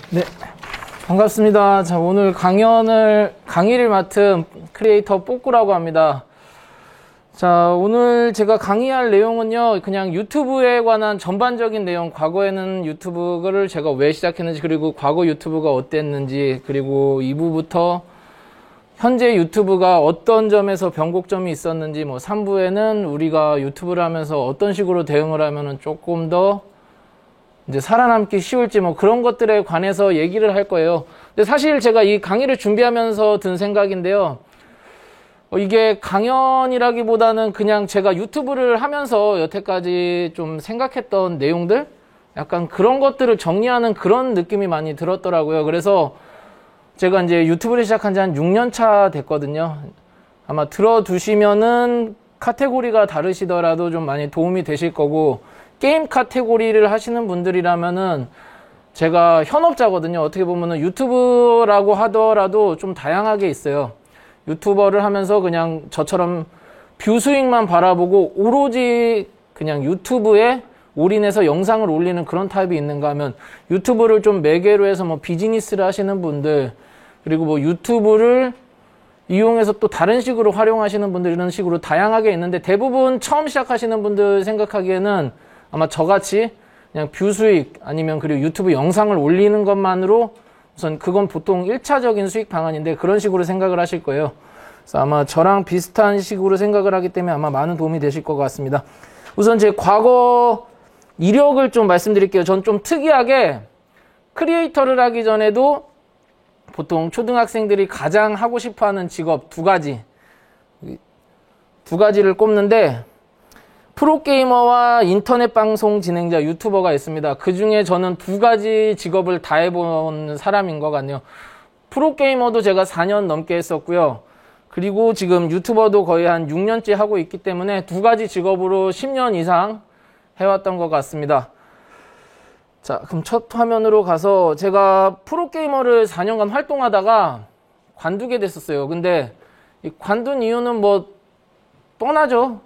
네, 반갑습니다. 자, 오늘 강의를 맡은 크리에이터 뽀꾸라고 합니다. 자, 오늘 제가 강의할 내용은요, 그냥 유튜브에 관한 전반적인 내용, 과거에는 유튜브를 제가 왜 시작했는지, 그리고 과거 유튜브가 어땠는지, 그리고 2부부터 현재 유튜브가 어떤 점에서 변곡점이 있었는지, 3부에는 우리가 유튜브를 하면서 어떤 식으로 대응을 하면은 조금 더 이제 살아남기 쉬울지 그런 것들에 관해서 얘기를 할 거예요. 근데 사실 제가 이 강의를 준비하면서 든 생각인데요. 이게 강연이라기보다는 그냥 제가 유튜브를 하면서 여태까지 좀 생각했던 내용들? 약간 그런 것들을 정리하는 그런 느낌이 많이 들었더라고요. 그래서 제가 이제 유튜브를 시작한 지 한 6년 차 됐거든요. 아마 들어두시면은 카테고리가 다르시더라도 좀 많이 도움이 되실 거고, 게임 카테고리를 하시는 분들이라면은 제가 현업자거든요. 어떻게 보면은 유튜브라고 하더라도 좀 다양하게 있어요. 유튜버를 하면서 그냥 저처럼 뷰 수익만 바라보고 오로지 그냥 유튜브에 올인해서 영상을 올리는 그런 타입이 있는가 하면, 유튜브를 좀 매개로 해서 비즈니스를 하시는 분들, 그리고 유튜브를 이용해서 또 다른 식으로 활용하시는 분들, 이런 식으로 다양하게 있는데, 대부분 처음 시작하시는 분들 생각하기에는 아마 저같이 그냥 뷰 수익 아니면 그리고 유튜브 영상을 올리는 것만으로 우선 그건 보통 1차적인 수익 방안인데, 그런 식으로 생각을 하실 거예요. 그래서 아마 저랑 비슷한 식으로 생각을 하기 때문에 아마 많은 도움이 되실 것 같습니다. 우선 제 과거 이력을 좀 말씀드릴게요. 전 좀 특이하게 크리에이터를 하기 전에도 보통 초등학생들이 가장 하고 싶어하는 직업 두 가지를 꼽는데, 프로게이머와 인터넷 방송 진행자, 유튜버가 있습니다. 그 중에 저는 두 가지 직업을 다 해본 사람인 것 같네요. 프로게이머도 제가 4년 넘게 했었고요. 그리고 지금 유튜버도 거의 한 6년째 하고 있기 때문에 두 가지 직업으로 10년 이상 해왔던 것 같습니다. 자, 그럼 첫 화면으로 가서, 제가 프로게이머를 4년간 활동하다가 관두게 됐었어요. 근데 이 관둔 이유는 뻔하죠.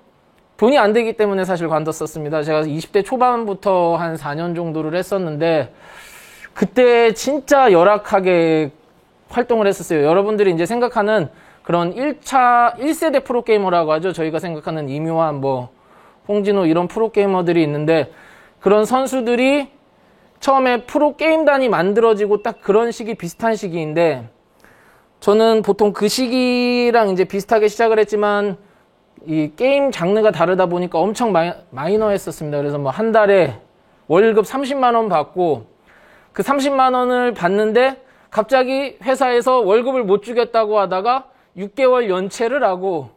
돈이 안 되기 때문에 사실 관뒀었습니다. 제가 20대 초반부터 한 4년 정도를 했었는데, 그때 진짜 열악하게 활동을 했었어요. 여러분들이 이제 생각하는 그런 1세대 프로게이머라고 하죠. 저희가 생각하는 이묘한 홍진호 이런 프로게이머들이 있는데, 그런 선수들이 처음에 프로게임단이 만들어지고 딱 그런 시기, 비슷한 시기인데, 저는 보통 그 시기랑 이제 비슷하게 시작을 했지만 이 게임 장르가 다르다 보니까 엄청 마이너했었습니다. 그래서 한 달에 월급 30만 원 받고, 그 30만 원을 받는데 갑자기 회사에서 월급을 못 주겠다고 하다가 6개월 연체를 하고,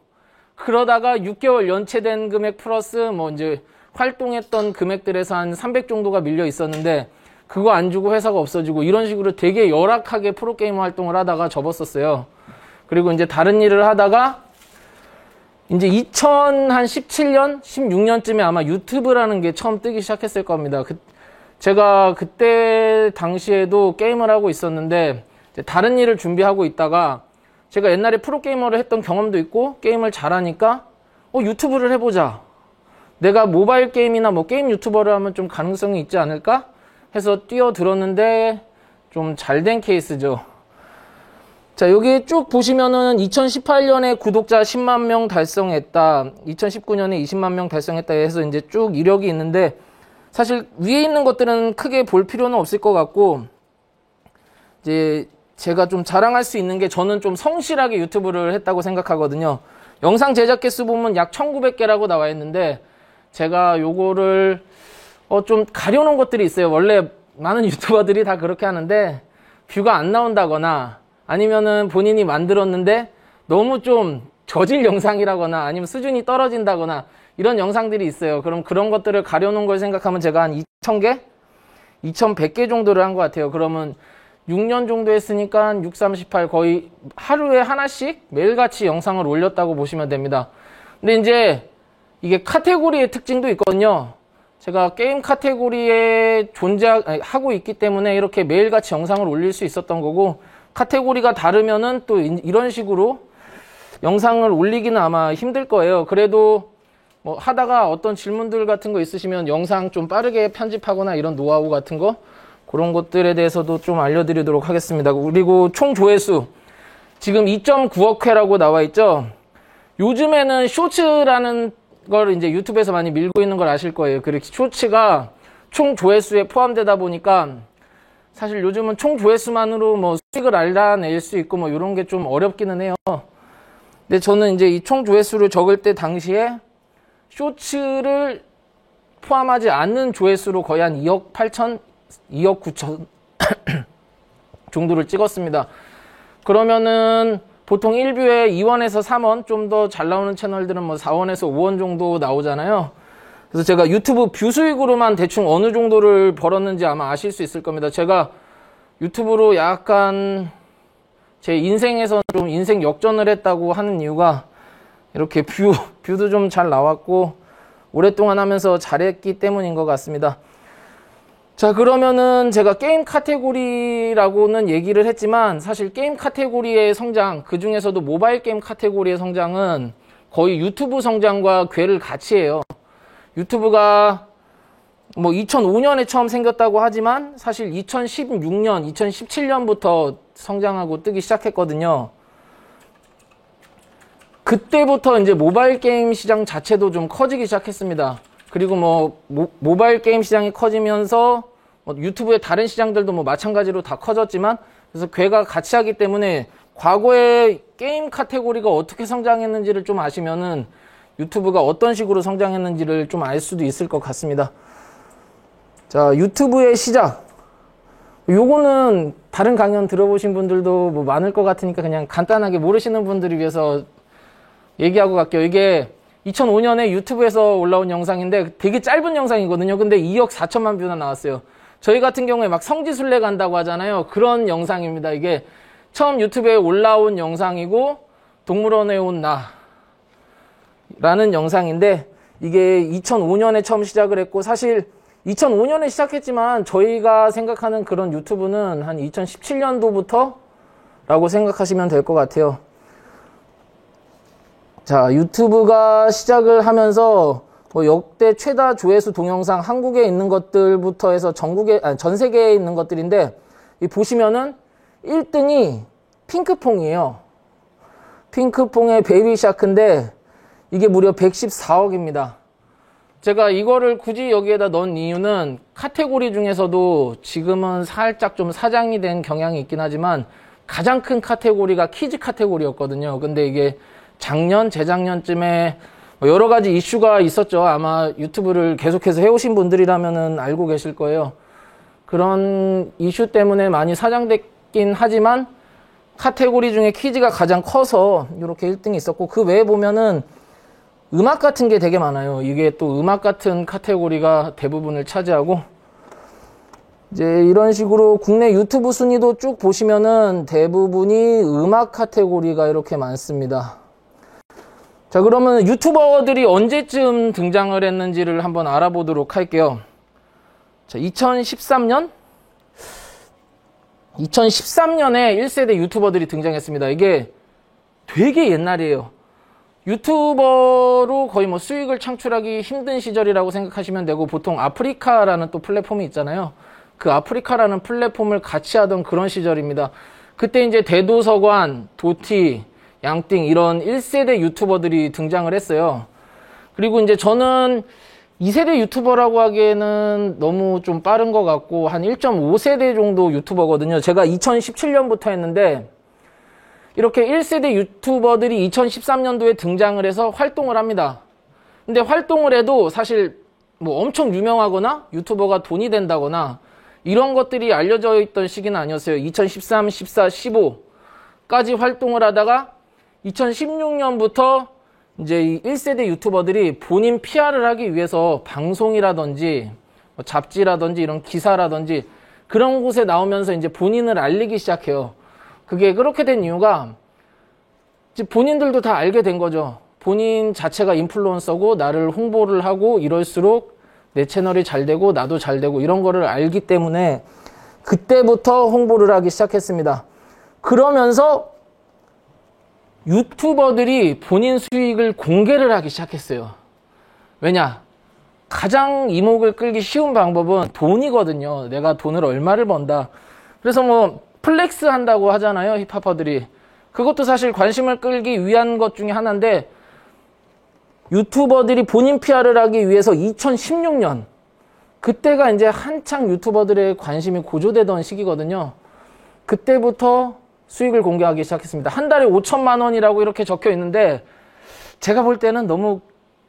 그러다가 6개월 연체된 금액 플러스 이제 활동했던 금액들에서 한 300 정도가 밀려 있었는데, 그거 안 주고 회사가 없어지고, 이런 식으로 되게 열악하게 프로게이머 활동을 하다가 접었었어요. 그리고 이제 다른 일을 하다가 이제 2017년, 16년쯤에 아마 유튜브라는 게 처음 뜨기 시작했을 겁니다. 제가 그때 당시에도 게임을 하고 있었는데, 다른 일을 준비하고 있다가 제가 옛날에 프로게이머를 했던 경험도 있고 게임을 잘하니까 유튜브를 해보자. 내가 모바일 게임이나 게임 유튜버를 하면 좀 가능성이 있지 않을까 해서 뛰어들었는데, 좀 잘된 케이스죠. 자, 여기 쭉 보시면은 2018년에 구독자 10만 명 달성했다, 2019년에 20만 명 달성했다 해서 이제 쭉 이력이 있는데, 사실 위에 있는 것들은 크게 볼 필요는 없을 것 같고, 이제 제가 좀 자랑할 수 있는 게, 저는 좀 성실하게 유튜브를 했다고 생각하거든요. 영상 제작 개수 보면 약 1900개라고 나와 있는데, 제가 요거를 좀 가려놓은 것들이 있어요. 원래 많은 유튜버들이 다 그렇게 하는데, 뷰가 안 나온다거나 아니면은 본인이 만들었는데 너무 좀 저질 영상이라거나 아니면 수준이 떨어진다거나 이런 영상들이 있어요. 그럼 그런 것들을 가려놓은 걸 생각하면 제가 한 2000개? 2100개 정도를 한 것 같아요. 그러면 6년 정도 했으니까 6, 38 거의 하루에 하나씩 매일같이 영상을 올렸다고 보시면 됩니다. 근데 이제 이게 카테고리의 특징도 있거든요. 제가 게임 카테고리에 하고 있기 때문에 이렇게 매일같이 영상을 올릴 수 있었던 거고, 카테고리가 다르면은 또 이런 식으로 영상을 올리기는 아마 힘들 거예요. 그래도 하다가 어떤 질문들 같은 거 있으시면 영상 좀 빠르게 편집하거나 이런 노하우 같은 거 그런 것들에 대해서도 좀 알려드리도록 하겠습니다. 그리고 총 조회수 지금 2.9억 회라고 나와 있죠. 요즘에는 쇼츠라는 걸 이제 유튜브에서 많이 밀고 있는 걸 아실 거예요. 그렇게 쇼츠가 총 조회수에 포함되다 보니까 사실 요즘은 총 조회수만으로 뭐 수익을 알아낼 수 있고 뭐 이런 게 좀 어렵기는 해요. 근데 저는 이제 이 총 조회수를 적을 때 당시에 쇼츠를 포함하지 않는 조회수로 거의 한 2억 8천, 2억 9천 정도를 찍었습니다. 그러면은 보통 1뷰에 2원에서 3원, 좀 더 잘 나오는 채널들은 뭐 4원에서 5원 정도 나오잖아요. 그래서 제가 유튜브 뷰 수익으로만 대충 어느 정도를 벌었는지 아마 아실 수 있을 겁니다. 제가 유튜브로 약간 제 인생에서 좀 인생 역전을 했다고 하는 이유가 이렇게 뷰도 좀 잘 나왔고 오랫동안 하면서 잘했기 때문인 것 같습니다. 자, 그러면은 제가 게임 카테고리라고는 얘기를 했지만 사실 게임 카테고리의 성장, 그 중에서도 모바일 게임 카테고리의 성장은 거의 유튜브 성장과 궤를 같이 해요. 유튜브가 뭐 2005년에 처음 생겼다고 하지만 사실 2016년, 2017년부터 성장하고 뜨기 시작했거든요. 그때부터 이제 모바일 게임 시장 자체도 좀 커지기 시작했습니다. 그리고 뭐 모바일 게임 시장이 커지면서 뭐 유튜브의 다른 시장들도 뭐 마찬가지로 다 커졌지만 그래서 궤가 같이 하기 때문에 과거에 게임 카테고리가 어떻게 성장했는지를 좀 아시면은 유튜브가 어떤 식으로 성장했는지를 좀 알 수도 있을 것 같습니다. 자, 유튜브의 시작. 요거는 다른 강연 들어보신 분들도 뭐 많을 것 같으니까 그냥 간단하게 모르시는 분들을 위해서 얘기하고 갈게요. 이게 2005년에 유튜브에서 올라온 영상인데 되게 짧은 영상이거든요. 근데 2억 4천만 뷰나 나왔어요. 저희 같은 경우에 막 성지순례 간다고 하잖아요. 그런 영상입니다. 이게 처음 유튜브에 올라온 영상이고 동물원에 온 나 라는 영상인데 이게 2005년에 처음 시작을 했고 사실 2005년에 시작했지만 저희가 생각하는 그런 유튜브는 한 2017년도부터 라고 생각하시면 될 것 같아요. 자, 유튜브가 시작을 하면서 뭐 역대 최다 조회수 동영상 한국에 있는 것들부터 해서 전 세계에 있는 것들인데 이 보시면은 1등이 핑크퐁이에요. 핑크퐁의 베이비 샤크인데 이게 무려 114억입니다. 제가 이거를 굳이 여기에다 넣은 이유는 카테고리 중에서도 지금은 살짝 좀 사장이 된 경향이 있긴 하지만 가장 큰 카테고리가 키즈 카테고리였거든요. 근데 이게 작년, 재작년쯤에 여러 가지 이슈가 있었죠. 아마 유튜브를 계속해서 해오신 분들이라면 알고 계실 거예요. 그런 이슈 때문에 많이 사장됐긴 하지만 카테고리 중에 키즈가 가장 커서 이렇게 1등이 있었고 그 외에 보면은 음악 같은 게 되게 많아요. 이게 또 음악 같은 카테고리가 대부분을 차지하고 이제 이런 식으로 국내 유튜브 순위도 쭉 보시면은 대부분이 음악 카테고리가 이렇게 많습니다. 자, 그러면 유튜버들이 언제쯤 등장을 했는지를 한번 알아보도록 할게요. 자, 2013년에 1세대 유튜버들이 등장했습니다. 이게 되게 옛날이에요. 유튜버로 거의 뭐 수익을 창출하기 힘든 시절이라고 생각하시면 되고 보통 아프리카라는 또 플랫폼이 있잖아요. 그 아프리카라는 플랫폼을 같이 하던 그런 시절입니다. 그때 이제 대도서관, 도티, 양띵 이런 1세대 유튜버들이 등장을 했어요. 그리고 이제 저는 2세대 유튜버라고 하기에는 너무 좀 빠른 것 같고 한 1.5세대 정도 유튜버거든요. 제가 2017년부터 했는데 이렇게 1세대 유튜버들이 2013년도에 등장을 해서 활동을 합니다. 근데 활동을 해도 사실 뭐 엄청 유명하거나 유튜버가 돈이 된다거나 이런 것들이 알려져 있던 시기는 아니었어요. 2013, 14, 15까지 활동을 하다가 2016년부터 이제 이 1세대 유튜버들이 본인 PR을 하기 위해서 방송이라든지 뭐 잡지라든지 이런 기사라든지 그런 곳에 나오면서 이제 본인을 알리기 시작해요. 그게 그렇게 된 이유가 이제 본인들도 다 알게 된 거죠. 본인 자체가 인플루언서고 나를 홍보를 하고 이럴수록 내 채널이 잘 되고 나도 잘 되고 이런 거를 알기 때문에 그때부터 홍보를 하기 시작했습니다. 그러면서 유튜버들이 본인 수익을 공개를 하기 시작했어요. 왜냐? 가장 이목을 끌기 쉬운 방법은 돈이거든요. 내가 돈을 얼마를 번다. 그래서 뭐 플렉스 한다고 하잖아요, 힙합퍼들이. 그것도 사실 관심을 끌기 위한 것 중에 하나인데, 유튜버들이 본인 PR을 하기 위해서 2016년, 그때가 이제 한창 유튜버들의 관심이 고조되던 시기거든요. 그때부터 수익을 공개하기 시작했습니다. 한 달에 5천만 원이라고 이렇게 적혀 있는데, 제가 볼 때는 너무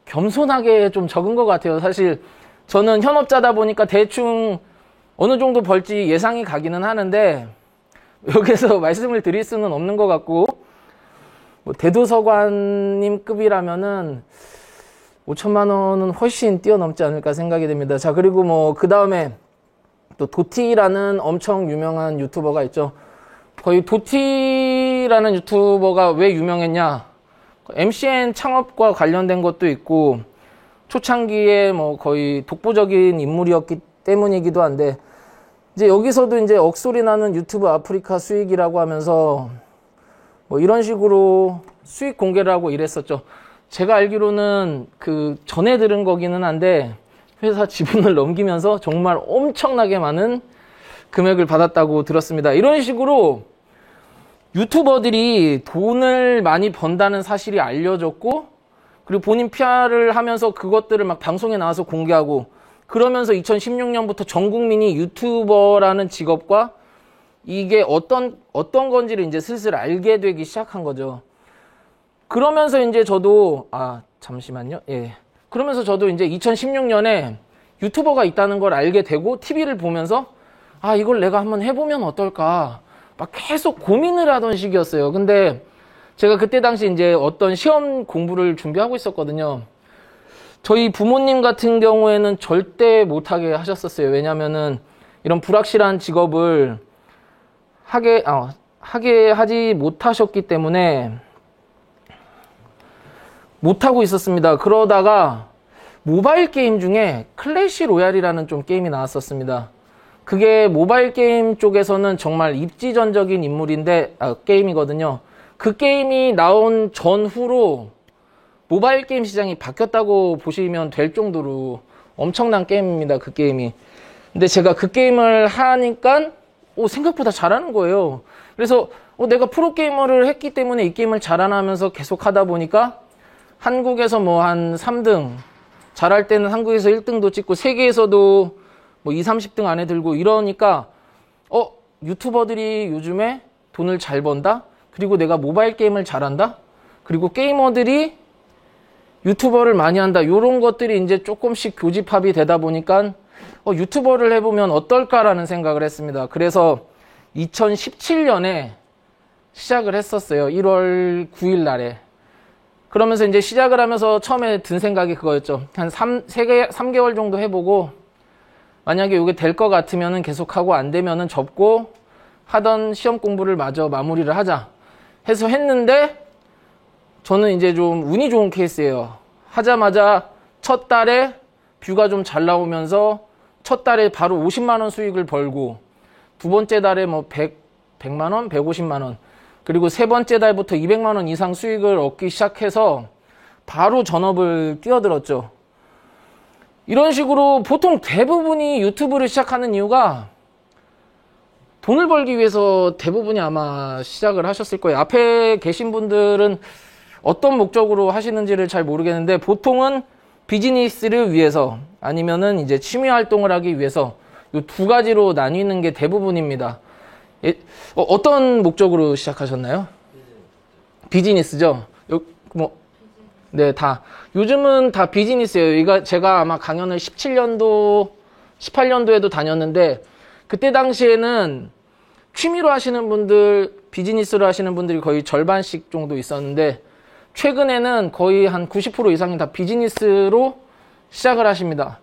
겸손하게 좀 적은 것 같아요. 사실 저는 현업자다 보니까 대충 어느 정도 벌지 예상이 가기는 하는데, 여기서 말씀을 드릴 수는 없는 것 같고, 뭐 대도서관님 급이라면은 5천만 원은 훨씬 뛰어넘지 않을까 생각이 됩니다. 자, 그리고 뭐 그 다음에 또 도티라는 엄청 유명한 유튜버가 있죠. 거의 도티라는 유튜버가 왜 유명했냐? MCN 창업과 관련된 것도 있고, 초창기에 뭐 거의 독보적인 인물이었기 때문이기도 한데, 이제 여기서도 이제 억소리 나는 유튜브 아프리카 수익이라고 하면서 뭐 이런 식으로 수익 공개를 하고 이랬었죠. 제가 알기로는 그 전에 들은 거기는 한데, 회사 지분을 넘기면서 정말 엄청나게 많은 금액을 받았다고 들었습니다. 이런 식으로 유튜버들이 돈을 많이 번다는 사실이 알려졌고, 그리고 본인 PR을 하면서 그것들을 막 방송에 나와서 공개하고, 그러면서 2016년부터 전 국민이 유튜버라는 직업과 이게 어떤 건지를 이제 슬슬 알게 되기 시작한 거죠. 그러면서 이제 저도, 잠시만요. 예. 그러면서 저도 이제 2016년에 유튜버가 있다는 걸 알게 되고, TV를 보면서, 이걸 내가 한번 해보면 어떨까. 막 계속 고민을 하던 시기였어요. 근데 제가 그때 당시 이제 어떤 시험 공부를 준비하고 있었거든요. 저희 부모님 같은 경우에는 절대 못하게 하셨었어요. 왜냐면은 이런 불확실한 직업을 하게 하지 못하셨기 때문에 못하고 있었습니다. 그러다가 모바일 게임 중에 클래시 로얄이라는 좀 게임이 나왔었습니다. 그게 모바일 게임 쪽에서는 정말 입지전적인 게임이거든요. 그 게임이 나온 전후로 모바일 게임 시장이 바뀌었다고 보시면 될 정도로 엄청난 게임입니다. 그 게임이. 근데 제가 그 게임을 하니까 생각보다 잘하는 거예요. 그래서 내가 프로게이머를 했기 때문에 이 게임을 잘하면서 계속 하다 보니까 한국에서 뭐 한 3등, 잘할 때는 한국에서 1등도 찍고 세계에서도 뭐 2, 30등 안에 들고 이러니까 유튜버들이 요즘에 돈을 잘 번다? 그리고 내가 모바일 게임을 잘한다? 그리고 게이머들이 유튜버를 많이 한다. 이런 것들이 이제 조금씩 교집합이 되다 보니까 유튜버를 해보면 어떨까라는 생각을 했습니다. 그래서 2017년에 시작을 했었어요. 1월 9일 날에. 그러면서 이제 시작을 하면서 처음에 든 생각이 그거였죠. 한 3개월 정도 해보고, 만약에 이게 될 것 같으면은 계속하고 안 되면은 접고 하던 시험 공부를 마저 마무리를 하자 해서 했는데, 저는 이제 좀 운이 좋은 케이스예요. 하자마자 첫 달에 뷰가 좀 잘 나오면서 첫 달에 바로 50만 원 수익을 벌고, 두 번째 달에 뭐 100만 원, 150만 원, 그리고 세 번째 달부터 200만 원 이상 수익을 얻기 시작해서 바로 전업을 뛰어들었죠. 이런 식으로 보통 대부분이 유튜브를 시작하는 이유가 돈을 벌기 위해서 대부분이 아마 시작을 하셨을 거예요. 앞에 계신 분들은 어떤 목적으로 하시는지를 잘 모르겠는데, 보통은 비즈니스를 위해서 아니면은 이제 취미 활동을 하기 위해서 이 두 가지로 나뉘는 게 대부분입니다. 어떤 목적으로 시작하셨나요? 비즈니스죠? 네, 요즘은 다 비즈니스예요. 이거 제가 아마 강연을 18년도에도 다녔는데, 그때 당시에는 취미로 하시는 분들, 비즈니스로 하시는 분들이 거의 절반씩 정도 있었는데, 최근에는 거의 한 90% 이상이 다 비즈니스로 시작을 하십니다.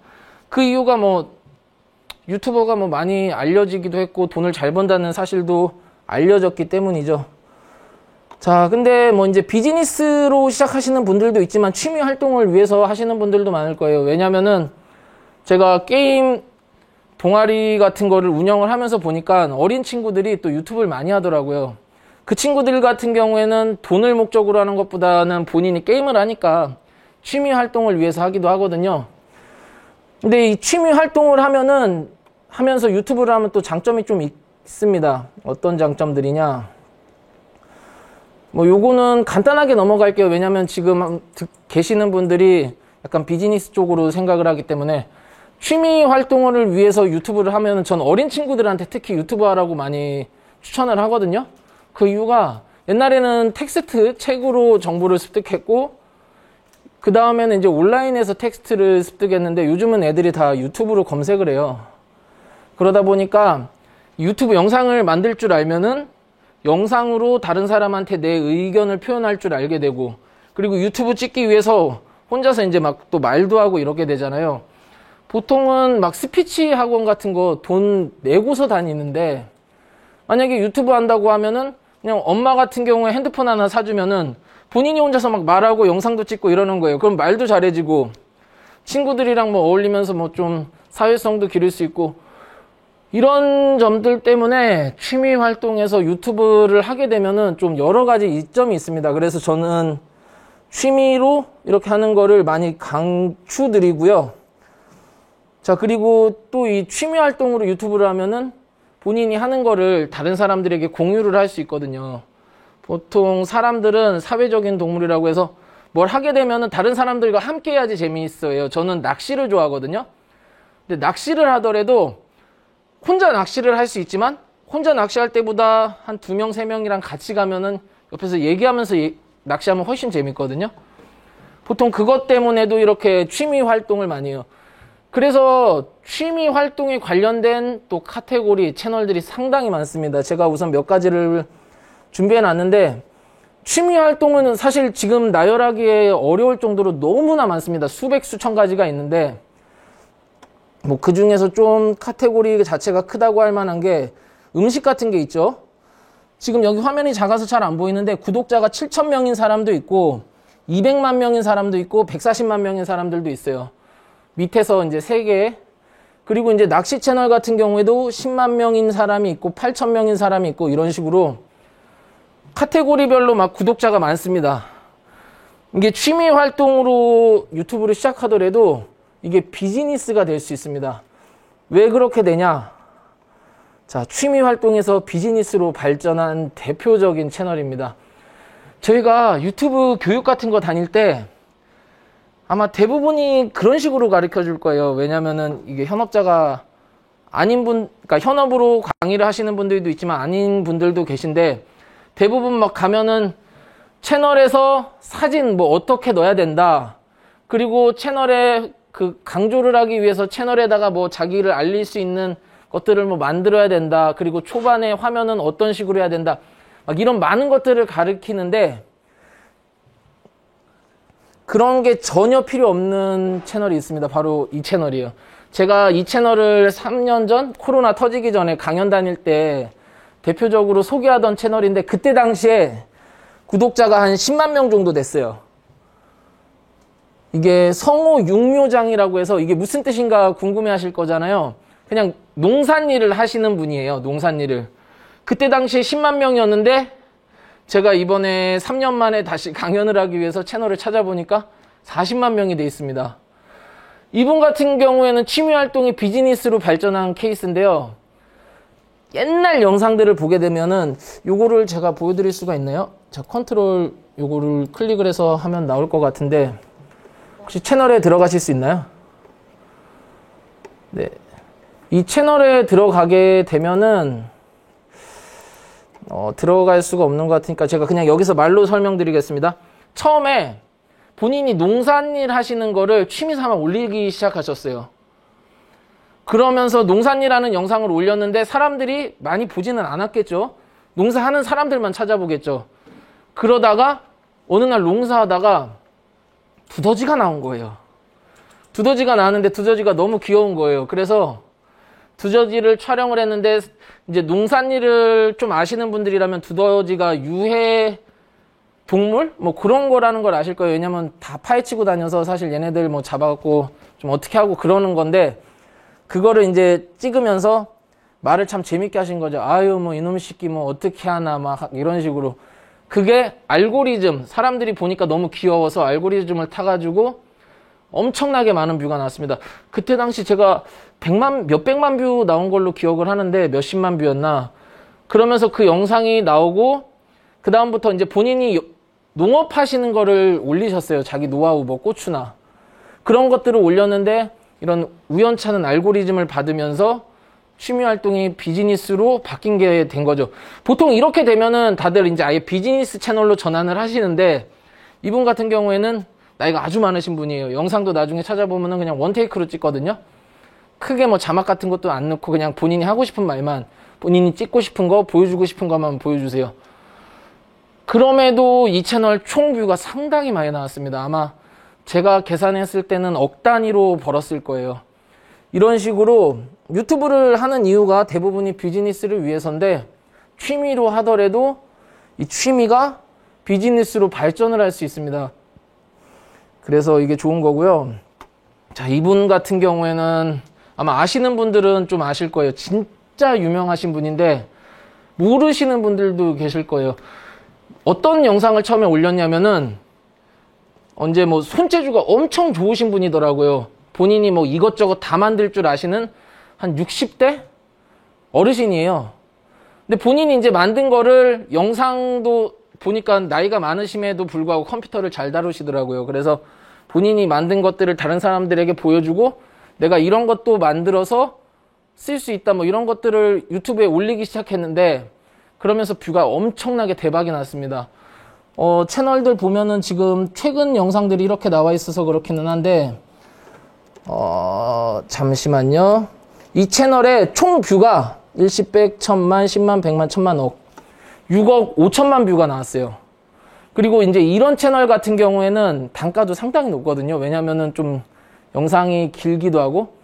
그 이유가 유튜버가 많이 알려지기도 했고, 돈을 잘 번다는 사실도 알려졌기 때문이죠. 자, 근데 이제 비즈니스로 시작하시는 분들도 있지만 취미 활동을 위해서 하시는 분들도 많을 거예요. 왜냐면은 제가 게임 동아리 같은 거를 운영을 하면서 보니까 어린 친구들이 또 유튜브를 많이 하더라고요. 그 친구들 같은 경우에는 돈을 목적으로 하는 것보다는 본인이 게임을 하니까 취미 활동을 위해서 하기도 하거든요. 근데 이 취미 활동을 하면서 유튜브를 하면 또 장점이 좀 있습니다. 어떤 장점들이냐. 뭐 요거는 간단하게 넘어갈게요. 왜냐면 지금 계시는 분들이 약간 비즈니스 쪽으로 생각을 하기 때문에 취미 활동을 위해서 유튜브를 하면 전 어린 친구들한테 특히 유튜브 하라고 많이 추천을 하거든요. 그 이유가 옛날에는 텍스트 책으로 정보를 습득했고 그 다음에는 이제 온라인에서 텍스트를 습득했는데 요즘은 애들이 다 유튜브로 검색을 해요. 그러다 보니까 유튜브 영상을 만들 줄 알면은 영상으로 다른 사람한테 내 의견을 표현할 줄 알게 되고 그리고 유튜브 찍기 위해서 혼자서 이제 막 또 말도 하고 이렇게 되잖아요. 보통은 막 스피치 학원 같은 거 돈 내고서 다니는데 만약에 유튜브 한다고 하면은 그냥 엄마 같은 경우에 핸드폰 하나 사주면은 본인이 혼자서 막 말하고 영상도 찍고 이러는 거예요. 그럼 말도 잘해지고 친구들이랑 뭐 어울리면서 뭐 좀 사회성도 기를 수 있고 이런 점들 때문에 취미 활동에서 유튜브를 하게 되면은 좀 여러 가지 이점이 있습니다. 그래서 저는 취미로 이렇게 하는 거를 많이 강추드리고요. 자, 그리고 또 이 취미 활동으로 유튜브를 하면은 본인이 하는 거를 다른 사람들에게 공유를 할 수 있거든요. 보통 사람들은 사회적인 동물이라고 해서 뭘 하게 되면은 다른 사람들과 함께 해야지 재미있어요. 저는 낚시를 좋아하거든요. 근데 낚시를 하더라도 혼자 낚시를 할 수 있지만 혼자 낚시할 때보다 한 2명, 3명이랑 같이 가면은 옆에서 얘기하면서 낚시하면 훨씬 재밌거든요. 보통 그것 때문에도 이렇게 취미 활동을 많이 해요. 그래서 취미 활동에 관련된 또 카테고리 채널들이 상당히 많습니다. 제가 우선 몇 가지를 준비해 놨는데 취미 활동은 사실 지금 나열하기에 어려울 정도로 너무나 많습니다. 수백, 수천 가지가 있는데 뭐 그 중에서 좀 카테고리 자체가 크다고 할 만한 게 음식 같은 게 있죠. 지금 여기 화면이 작아서 잘 안 보이는데 구독자가 7,000명인 사람도 있고 200만 명인 사람도 있고 140만 명인 사람들도 있어요. 밑에서 이제 3개. 그리고 이제 낚시 채널 같은 경우에도 10만 명인 사람이 있고 8,000명인 사람이 있고 이런 식으로 카테고리별로 막 구독자가 많습니다. 이게 취미 활동으로 유튜브를 시작하더라도 이게 비즈니스가 될 수 있습니다. 왜 그렇게 되냐? 자, 취미 활동에서 비즈니스로 발전한 대표적인 채널입니다. 저희가 유튜브 교육 같은 거 다닐 때 아마 대부분이 그런 식으로 가르쳐 줄 거예요. 왜냐면은 이게 현업자가 아닌 그러니까 현업으로 강의를 하시는 분들도 있지만 아닌 분들도 계신데 대부분 막 가면은 채널에서 사진 뭐 어떻게 넣어야 된다. 그리고 채널에 그 강조를 하기 위해서 채널에다가 뭐 자기를 알릴 수 있는 것들을 뭐 만들어야 된다. 그리고 초반에 화면은 어떤 식으로 해야 된다. 막 이런 많은 것들을 가르치는데 그런 게 전혀 필요 없는 채널이 있습니다. 바로 이 채널이에요. 제가 이 채널을 3년 전 코로나 터지기 전에 강연 다닐 때 대표적으로 소개하던 채널인데 그때 당시에 구독자가 한 10만 명 정도 됐어요. 이게 성호 육묘장이라고 해서 이게 무슨 뜻인가 궁금해 하실 거잖아요. 그냥 농산일을 하시는 분이에요. 농산일을. 그때 당시에 10만 명이었는데 제가 이번에 3년 만에 다시 강연을 하기 위해서 채널을 찾아보니까 40만 명이 돼 있습니다. 이분 같은 경우에는 취미활동이 비즈니스로 발전한 케이스인데요. 옛날 영상들을 보게 되면은 요거를 제가 보여드릴 수가 있나요? 자, 컨트롤 요거를 클릭을 해서 하면 나올 것 같은데 혹시 채널에 들어가실 수 있나요? 네. 이 채널에 들어가게 되면은 들어갈 수가 없는 것 같으니까 제가 그냥 여기서 말로 설명드리겠습니다. 처음에 본인이 농산일 하시는 거를 취미 삼아 올리기 시작하셨어요. 그러면서 농산일하는 영상을 올렸는데 사람들이 많이 보지는 않았겠죠. 농사하는 사람들만 찾아보겠죠. 그러다가 어느 날 농사하다가 두더지가 나온 거예요. 두더지가 나왔는데 두더지가 너무 귀여운 거예요. 그래서 두더지를 촬영을 했는데 이제 농산일을 좀 아시는 분들이라면 두더지가 유해 동물? 뭐 그런 거라는 걸 아실 거예요. 왜냐면 다 파헤치고 다녀서 사실 얘네들 뭐 잡아갖고 좀 어떻게 하고 그러는 건데 그거를 이제 찍으면서 말을 참 재밌게 하신 거죠. 아유 뭐 이놈 새끼 뭐 어떻게 하나 막 이런 식으로. 그게 알고리즘, 사람들이 보니까 너무 귀여워서 알고리즘을 타가지고 엄청나게 많은 뷰가 나왔습니다. 그때 당시 제가 몇백만 뷰 나온 걸로 기억을 하는데 몇십만 뷰였나. 그러면서 그 영상이 나오고 그 다음부터 이제 본인이 농업하시는 거를 올리셨어요. 자기 노하우, 뭐 고추나 그런 것들을 올렸는데 이런 우연찮은 알고리즘을 받으면서 취미 활동이 비즈니스로 바뀐 게 된 거죠. 보통 이렇게 되면은 다들 이제 아예 비즈니스 채널로 전환을 하시는데 이분 같은 경우에는 나이가 아주 많으신 분이에요. 영상도 나중에 찾아보면은 그냥 원테이크로 찍거든요. 크게 뭐 자막 같은 것도 안 넣고 그냥 본인이 하고 싶은 말만, 본인이 찍고 싶은 거, 보여주고 싶은 것만 보여주세요. 그럼에도 이 채널 총 뷰가 상당히 많이 나왔습니다. 아마 제가 계산했을 때는 억 단위로 벌었을 거예요. 이런 식으로 유튜브를 하는 이유가 대부분이 비즈니스를 위해서인데 취미로 하더라도 이 취미가 비즈니스로 발전을 할 수 있습니다. 그래서 이게 좋은 거고요. 자, 이분 같은 경우에는 아마 아시는 분들은 좀 아실 거예요. 진짜 유명하신 분인데 모르시는 분들도 계실 거예요. 어떤 영상을 처음에 올렸냐면은 언제 뭐 손재주가 엄청 좋으신 분이더라고요. 본인이 뭐 이것저것 다 만들 줄 아시는 한 60대 어르신이에요. 근데 본인이 이제 만든 거를 영상도 보니까 나이가 많으심에도 불구하고 컴퓨터를 잘 다루시더라고요. 그래서 본인이 만든 것들을 다른 사람들에게 보여주고 내가 이런 것도 만들어서 쓸 수 있다 뭐 이런 것들을 유튜브에 올리기 시작했는데 그러면서 뷰가 엄청나게 대박이 났습니다. 채널들 보면은 지금 최근 영상들이 이렇게 나와 있어서 그렇기는 한데 잠시만요. 이 채널의 총 뷰가 일십, 백, 천만, 10만, 100만, 1000만, 억 6억 5천만 뷰가 나왔어요. 그리고 이제 이런 채널 같은 경우에는 단가도 상당히 높거든요. 왜냐면은 좀 영상이 길기도 하고.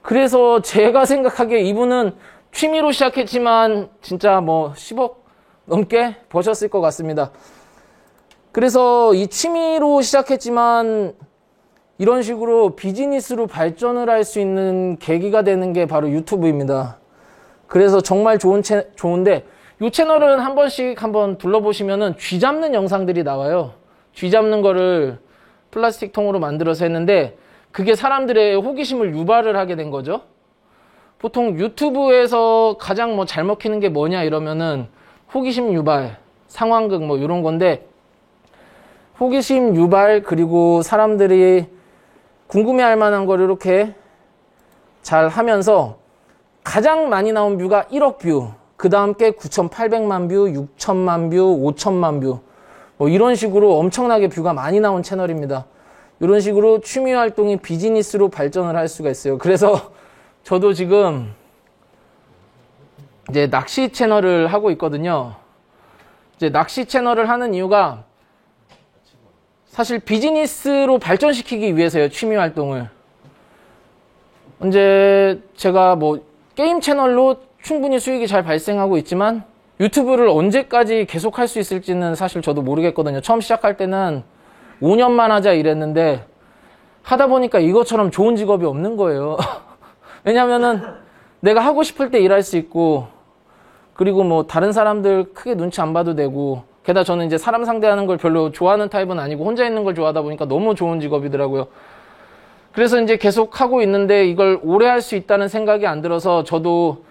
그래서 제가 생각하기에 이분은 취미로 시작했지만 진짜 뭐 10억 넘게 버셨을 것 같습니다. 그래서 이 취미로 시작했지만 이런 식으로 비즈니스로 발전을 할 수 있는 계기가 되는 게 바로 유튜브입니다. 그래서 정말 좋은데 이 채널은 한 번씩 한번 둘러보시면은 쥐 잡는 영상들이 나와요. 쥐 잡는 거를 플라스틱 통으로 만들어서 했는데 그게 사람들의 호기심을 유발을 하게 된 거죠. 보통 유튜브에서 가장 뭐 잘 먹히는 게 뭐냐 이러면은 호기심 유발, 상황극 뭐 이런 건데 호기심 유발 그리고 사람들이 궁금해할 만한 걸 이렇게 잘 하면서 가장 많이 나온 뷰가 1억 뷰, 그 다음 게 9,800만 뷰, 6천만 뷰, 5천만 뷰 뭐 이런 식으로 엄청나게 뷰가 많이 나온 채널입니다. 이런 식으로 취미 활동이 비즈니스로 발전을 할 수가 있어요. 그래서 저도 지금 이제 낚시 채널을 하고 있거든요. 이제 낚시 채널을 하는 이유가 사실 비즈니스로 발전시키기 위해서요. 취미 활동을. 이제 제가 뭐 게임 채널로 충분히 수익이 잘 발생하고 있지만 유튜브를 언제까지 계속 할 수 있을지는 사실 저도 모르겠거든요. 처음 시작할 때는 5년만 하자 이랬는데 하다 보니까 이것처럼 좋은 직업이 없는 거예요. 왜냐면은 내가 하고 싶을 때 일할 수 있고 그리고 뭐 다른 사람들 크게 눈치 안 봐도 되고 게다가 저는 이제 사람 상대하는 걸 별로 좋아하는 타입은 아니고 혼자 있는 걸 좋아하다 보니까 너무 좋은 직업이더라고요. 그래서 이제 계속 하고 있는데 이걸 오래 할 수 있다는 생각이 안 들어서 저도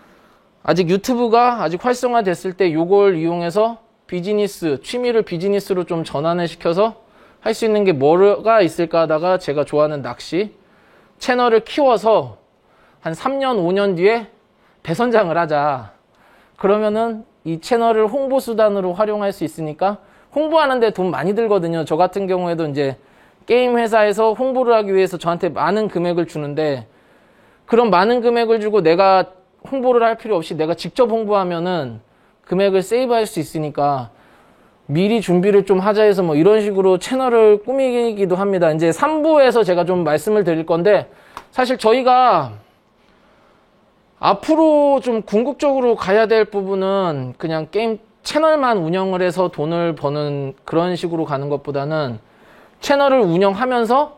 아직 유튜브가 아직 활성화됐을 때 이걸 이용해서 비즈니스, 취미를 비즈니스로 좀 전환을 시켜서 할 수 있는 게 뭐가 있을까 하다가 제가 좋아하는 낚시 채널을 키워서 한 3년, 5년 뒤에 배선장을 하자. 그러면은 이 채널을 홍보 수단으로 활용할 수 있으니까 홍보하는데 돈 많이 들거든요. 저 같은 경우에도 이제 게임 회사에서 홍보를 하기 위해서 저한테 많은 금액을 주는데 그런 많은 금액을 주고 내가 홍보를 할 필요 없이 내가 직접 홍보하면은 금액을 세이브할 수 있으니까 미리 준비를 좀 하자 해서 뭐 이런 식으로 채널을 꾸미기도 합니다. 이제 3부에서 제가 좀 말씀을 드릴 건데 사실 저희가 앞으로 좀 궁극적으로 가야 될 부분은 그냥 게임 채널만 운영을 해서 돈을 버는 그런 식으로 가는 것보다는 채널을 운영하면서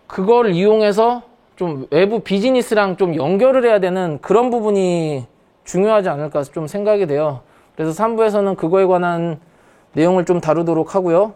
그걸 이용해서 좀 외부 비즈니스랑 좀 연결을 해야 되는 그런 부분이 중요하지 않을까 좀 생각이 돼요. 그래서 3부에서는 그거에 관한 내용을 좀 다루도록 하고요.